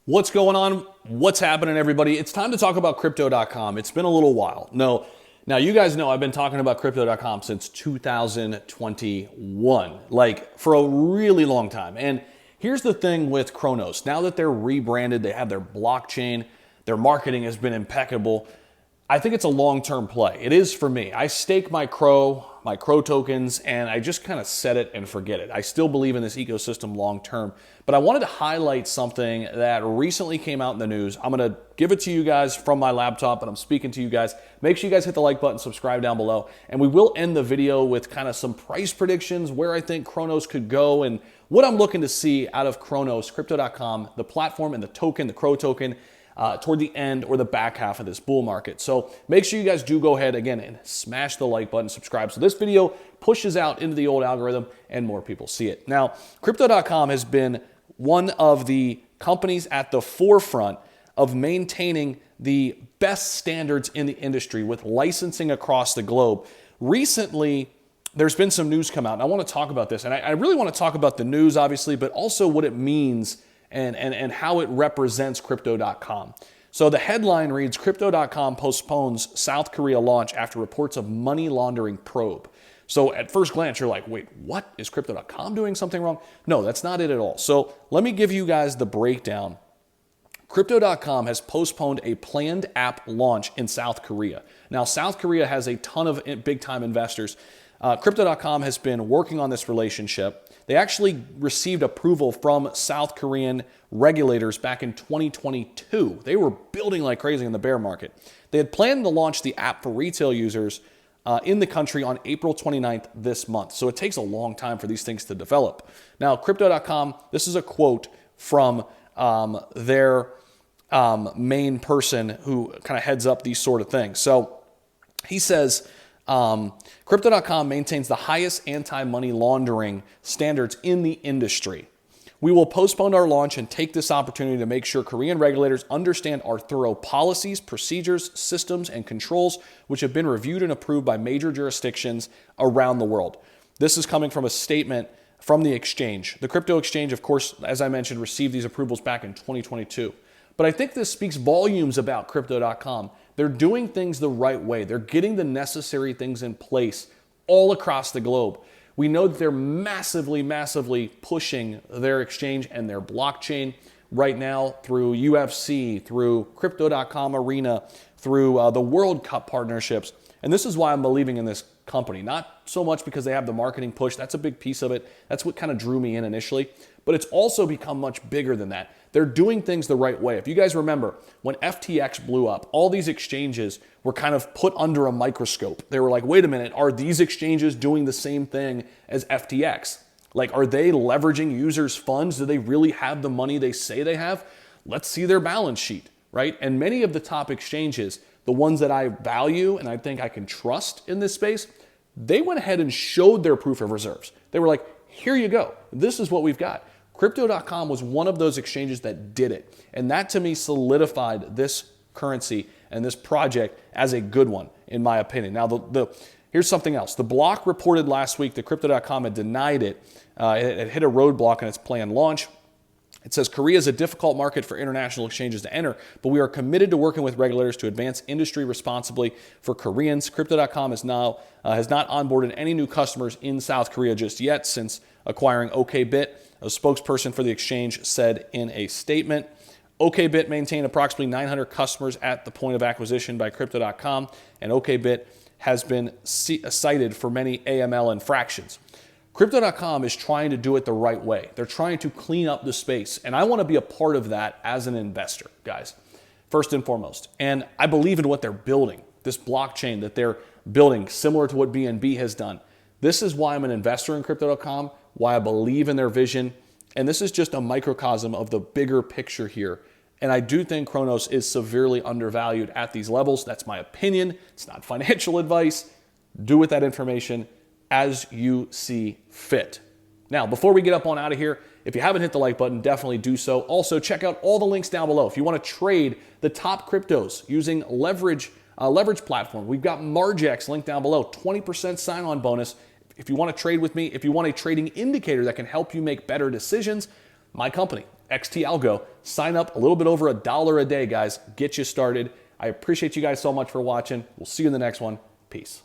What's going on? What's happening, everybody? It's time to talk about Crypto.com. It's been a little while. Now you guys know I've been talking about Crypto.com since 2021, like for a really long time. And here's the thing with CRONOS. Now that they're rebranded, they have their blockchain, their marketing has been impeccable. I think it's a long-term play. It is for me. I stake my CRO tokens, and I just kind of set it and forget it. I still believe in this ecosystem long-term, but I wanted to highlight something that recently came out in the news. I'm going to give it to you guys from my laptop, and I'm speaking to you guys. Make sure you guys hit the like button, subscribe down below, and we will end the video with kind of some price predictions, where I think CRONOS could go, and what I'm looking to see out of CRONOS, Crypto.com, the platform and the token, the CRO token, toward the end or the back half of this bull market. So make sure you guys do go ahead again and smash the like button, subscribe, so this video pushes out into the old algorithm and more people see it. Now, Crypto.com has been one of the companies at the forefront of maintaining the best standards in the industry with licensing across the globe. Recently, there's been some news come out, and I want to talk about this. And I really want to talk about the news, obviously, but also what it means and how it represents Crypto.com. So the headline reads, Crypto.com postpones South Korea launch after reports of money laundering probe. So at first glance, you're like, wait, what? Is Crypto.com doing something wrong? No, that's not it at all. So let me give you guys the breakdown. Crypto.com has postponed a planned app launch in South Korea. Now, South Korea has a ton of big-time investors. Crypto.com has been working on this relationship. They actually received approval from South Korean regulators back in 2022. They were building like crazy in the bear market. They had planned to launch the app for retail users in the country on April 29th this month. So it takes a long time for these things to develop. Now, Crypto.com, this is a quote from their main person who kind of heads up these sort of things. So he says, Crypto.com maintains the highest anti-money laundering standards in the industry. We will postpone our launch and take this opportunity to make sure Korean regulators understand our thorough policies, procedures, systems, and controls, which have been reviewed and approved by major jurisdictions around the world. This is coming from a statement from the exchange. The crypto exchange, of course, as I mentioned, received these approvals back in 2022. But I think this speaks volumes about Crypto.com. They're doing things the right way. They're getting the necessary things in place all across the globe. We know that they're massively pushing their exchange and their blockchain right now through UFC, through Crypto.com Arena, through the World Cup partnerships. And this is why I'm believing in this company. Not so much because they have the marketing push. That's a big piece of it. That's what kind of drew me in initially. But it's also become much bigger than that. They're doing things the right way. If you guys remember, when FTX blew up, all these exchanges were kind of put under a microscope. They were like, wait a minute, are these exchanges doing the same thing as FTX? Like, are they leveraging users' funds? Do they really have the money they say they have? Let's see their balance sheet, right? And many of the top exchanges, the ones that I value and I think I can trust in this space, they went ahead and showed their proof of reserves. They were like, here you go. This is what we've got. Crypto.com was one of those exchanges that did it. And that to me solidified this currency and this project as a good one, in my opinion. Now, here's something else. The block reported last week that Crypto.com had denied it. It hit a roadblock in its planned launch. It says, Korea is a difficult market for international exchanges to enter, but we are committed to working with regulators to advance industry responsibly for Koreans. Crypto.com has not onboarded any new customers in South Korea just yet since acquiring OKBit. A spokesperson for the exchange said in a statement, OKBit maintained approximately 900 customers at the point of acquisition by Crypto.com, and OKBit has been cited for many AML infractions. Crypto.com is trying to do it the right way. They're trying to clean up the space, and I want to be a part of that as an investor, guys, first and foremost. And I believe in what they're building, this blockchain that they're building, similar to what BNB has done. This is why I'm an investor in Crypto.com, why I believe in their vision, and this is just a microcosm of the bigger picture here. And I do think CRONOS is severely undervalued at these levels. That's my opinion. It's not financial advice. Do with that information as you see fit. Now, before we get up on out of here, if you haven't hit the like button, definitely do so. Also, check out all the links down below. If you want to trade the top cryptos using leverage platform, we've got Margex linked down below, 20% sign-on bonus. If you want to trade with me, if you want a trading indicator that can help you make better decisions, my company, XT Algo. Sign up a little bit over $1 a day, guys. Get you started. I appreciate you guys so much for watching. We'll see you in the next one. Peace.